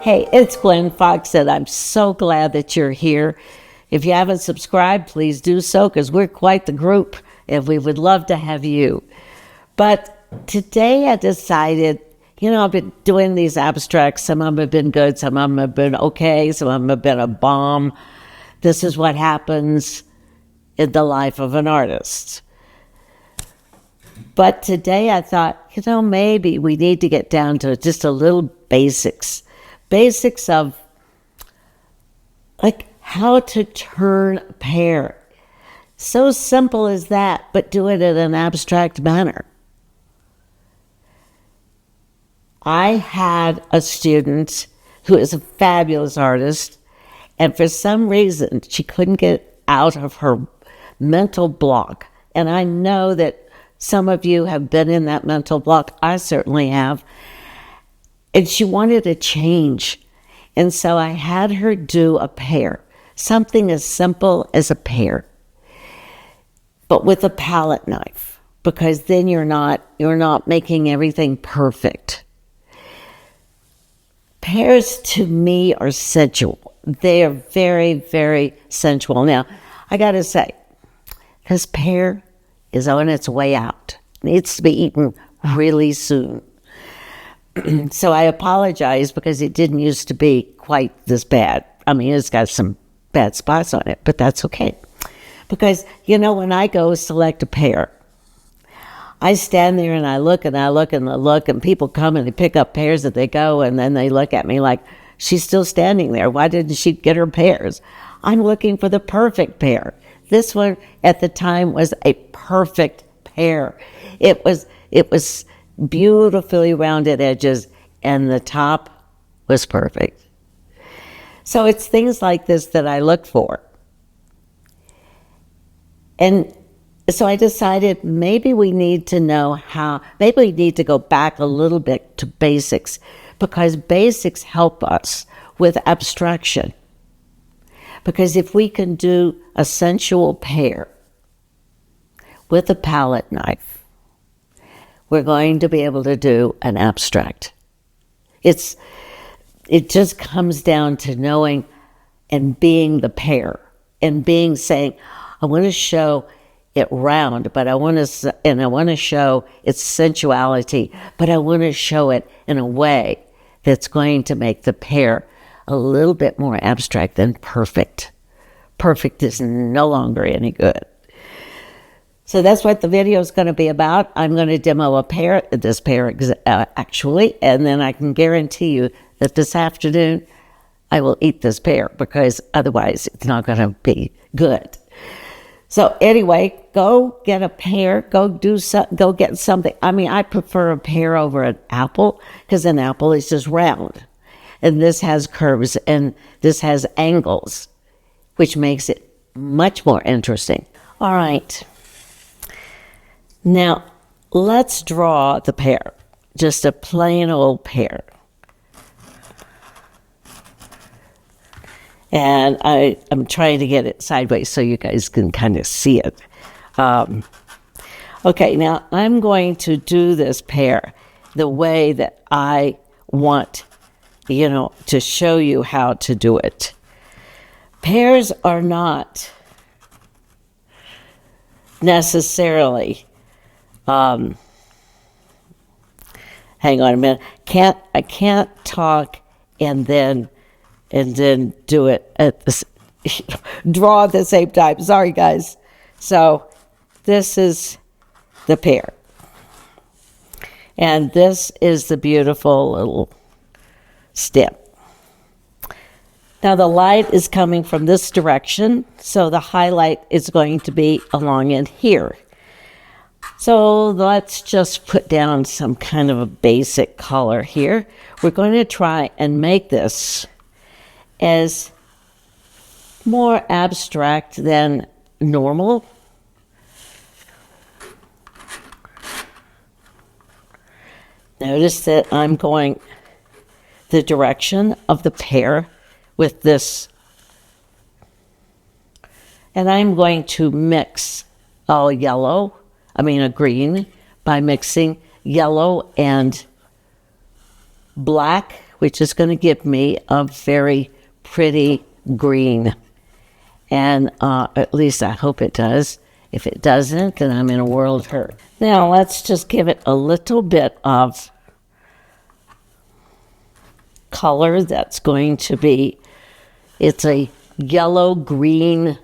Hey, it's Gwen Fox, and I'm so glad that you're here. If you haven't subscribed, please do so, because we're quite the group, and we would love to have you. But today I decided, I've been doing these abstracts. Some of them have been good, some of them have been okay, some of them have been a bomb. This is what happens in the life of an artist. But today I thought, maybe we need to get down to just a little basics of like how to turn a pear. So simple as that, but do it in an abstract manner. I had a student who is a fabulous artist, and for some reason she couldn't get out of her mental block. And I know that some of you have been in that mental block. I certainly have. And she wanted a change. And so I had her do a pear, something as simple as a pear, but with a palette knife, because then you're not making everything perfect. Pears to me are sensual. They are very, very sensual. Now, I got to say, this pear is on its way out. It needs to be eaten really soon. So I apologize, because it didn't used to be quite this bad. I mean, it's got some bad spots on it, but that's okay. Because, when I go select a pear, I stand there and I look and I look and I look, and people come and they pick up pears that they go, and then they look at me like, she's still standing there. Why didn't she get her pears? I'm looking for the perfect pear. This one at the time was a perfect pear. It was beautifully rounded edges, and the top was perfect. So it's things like this that I look for. And so I decided maybe we need to go back a little bit to basics, because basics help us with abstraction. Because if we can do a sensual pear with a palette knife, we're going to be able to do an abstract. It just comes down to knowing and being the pear, and saying, I want to show it round, but I want to show its sensuality, but I want to show it in a way that's going to make the pear a little bit more abstract than perfect. Perfect is no longer any good. So that's what the video is going to be about. I'm going to demo this pear actually, and then I can guarantee you that this afternoon I will eat this pear, because otherwise it's not going to be good. So anyway, go get a pear, go get something. I mean, I prefer a pear over an apple, because an apple is just round. And this has curves, and this has angles, which makes it much more interesting. All right. Now, let's draw the pear, just a plain old pear. And I'm trying to get it sideways so you guys can kind of see it. Okay, now I'm going to do this pear the way that I want, to show you how to do it. Pears are not necessarily hang on a minute. I can't talk and then do it draw at the same time. Sorry, guys. So this is the pear, and this is the beautiful little stem. Now the light is coming from this direction, so the highlight is going to be along in here. So let's just put down some kind of a basic color here. We're going to try and make this as more abstract than normal. Notice that I'm going the direction of the pear with this And I'm going to mix a green, by mixing yellow and black, which is going to give me a very pretty green. And at least I hope it does. If it doesn't, then I'm in a world of hurt. Now let's just give it a little bit of color that's going to be, it's a yellow-green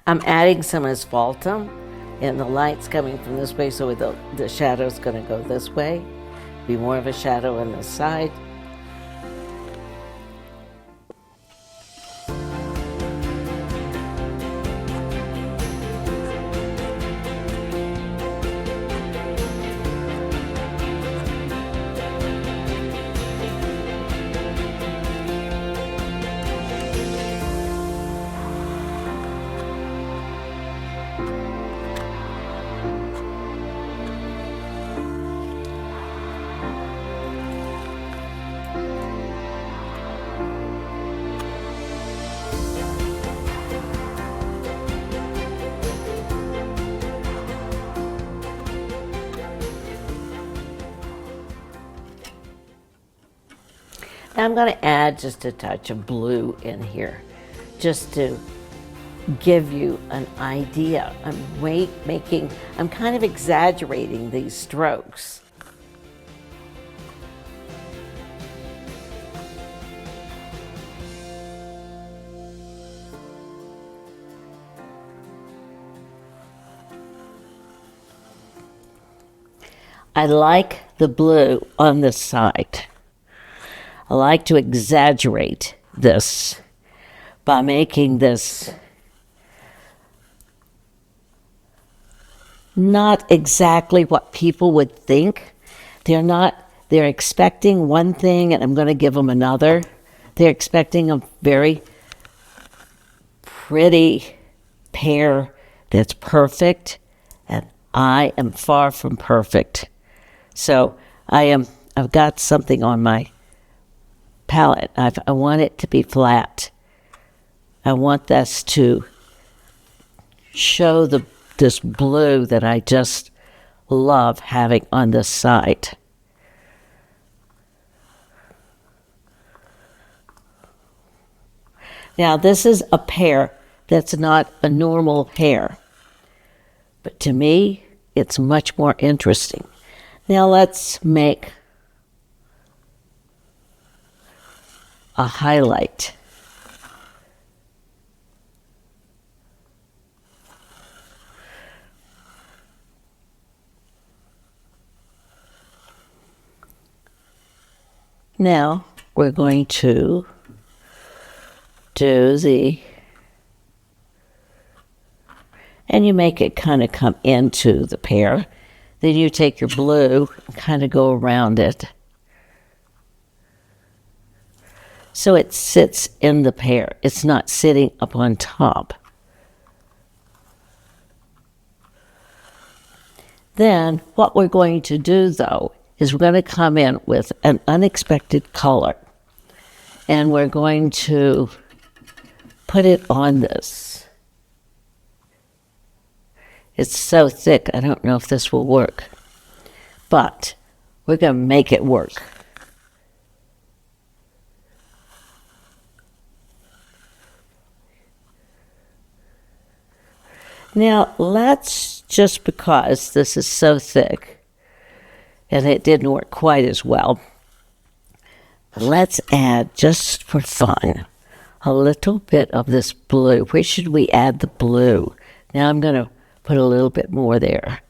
I'm adding some asphaltum, and the light's coming from this way, so the shadow's going to go this way. Be more of a shadow on the side. I'm going to add just a touch of blue in here, just to give you an idea. I'm kind of exaggerating these strokes. I like the blue on this side. I like to exaggerate this by making this not exactly what people would think. They're expecting one thing and I'm going to give them another. They're expecting a very pretty pear that's perfect, and I am far from perfect. So I've got something on my palette. I want it to be flat. I want this to show this blue that I just love having on this side. Now this is a pear that's not a normal pear, but to me it's much more interesting. Now let's make a highlight. Now we're going to do and you make it kind of come into the pear. Then you take your blue and kind of go around it. so it sits in the pear. It's not sitting up on top. Then what we're going to do, though, is we're going to come in with an unexpected color. And we're going to put it on this. It's so thick, I don't know if this will work. But we're going to make it work. Now, let's, just because this is so thick, and it didn't work quite as well, let's add, just for fun, a little bit of this blue. Where should we add the blue? Now I'm going to put a little bit more there.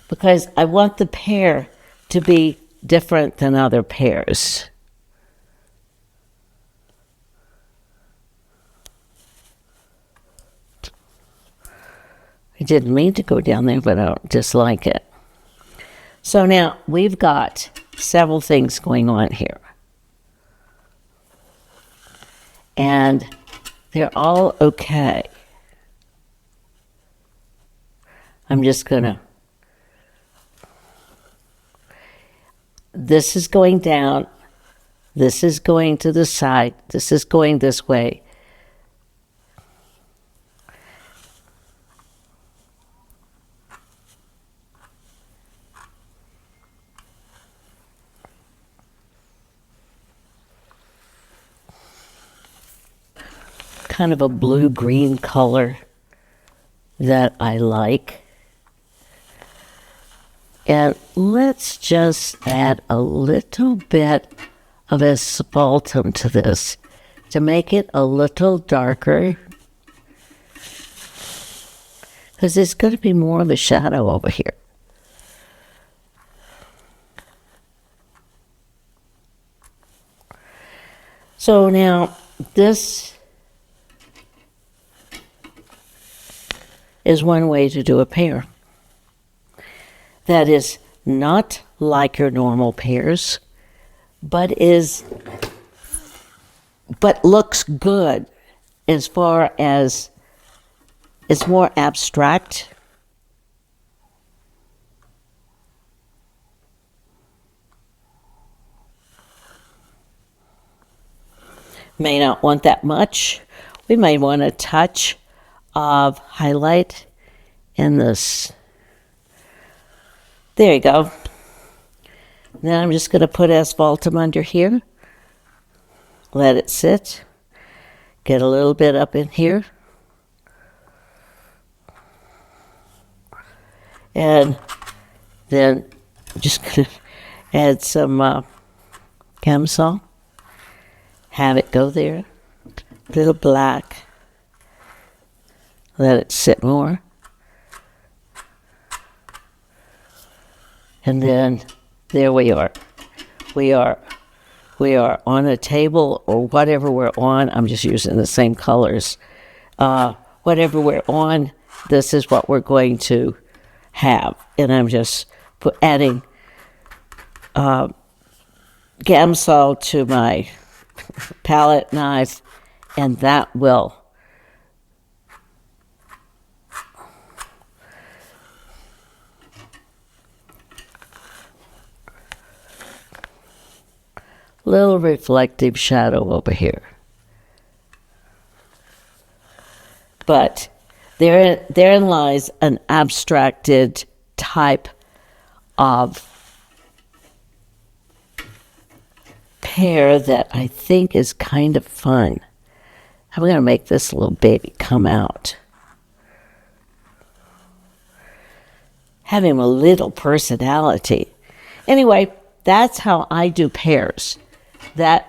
Because I want the pear to be different than other pears. I didn't mean to go down there, but I don't dislike it. So now we've got several things going on here. And they're all okay. I'm just going to... This is going down. This is going to the side. This is going this way. Kind of a blue-green color that I like. And let's just add a little bit of asphaltum to this to make it a little darker. Because there's going to be more of a shadow over here. So now this is one way to do a pear. That is not like your normal pears, but looks good as far as it's more abstract. May not want that much. We may want a touch of highlight in this. There you go. Now I'm just going to put asphaltum under here. Let it sit. Get a little bit up in here. And then I'm just going to add some Gamsol. Have it go there. A little black. Let it sit more. And then there we are. We are on a table or whatever we're on. I'm just using the same colors. Whatever we're on, this is what we're going to have. And I'm just adding Gamsol to my palette knife, and that will little reflective shadow over here. But therein lies an abstracted type of pear that I think is kind of fun. I'm going to make this little baby come out. Have him a little personality. Anyway, that's how I do pears. That's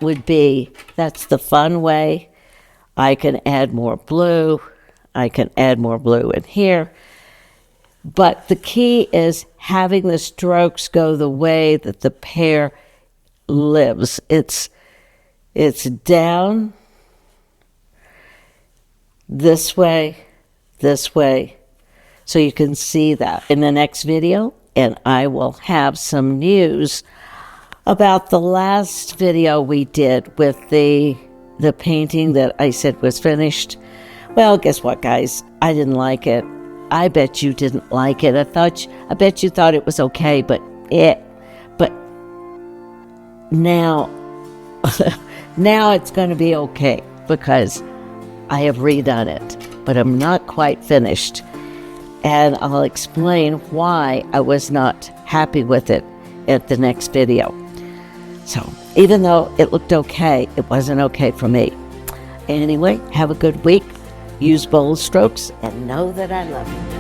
the fun way. I can add more blue. I can add more blue in here. But the key is having the strokes go the way that the pear lives. It's down this way, so you can see that. In the next video, and I will have some news about the last video we did with the painting that I said was finished. Well, guess what, guys? I didn't like it. I bet you didn't like it. I bet you thought it was okay, but now, now it's going to be okay because I have redone it, but I'm not quite finished. And I'll explain why I was not happy with it at the next video. So even though it looked okay, it wasn't okay for me. Anyway, have a good week. Use bold strokes and know that I love you.